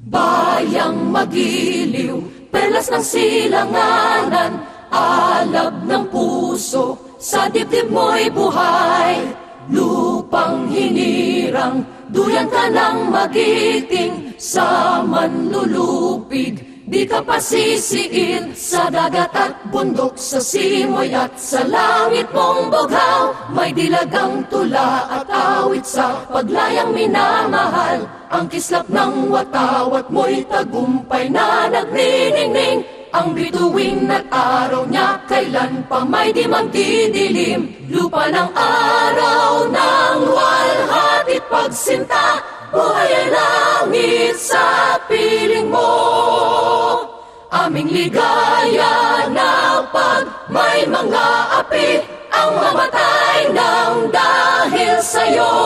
Bayang magiliw, perlas ng silanganan, alab ng puso, sa dibdib mo'y buhay. Lupang hinirang, duyan ka ng magiting, sa manlulupig, di ka pasisiin. Sa dagat at bundok, sa simoy at sa langit mong bughaw, may dilagang tula at awit sa paglayang minamahal. Ang kislap ng watawat mo'y tagumpay na nagniningning. Ang bituin at araw niya kailan pa may di magdidilim. Lupa ng araw ng luwalhati't pagsinta, buhay ay langit sa piling mo. Aming ligaya na pag may mga api, ang mamatay ng dahil sa'yo.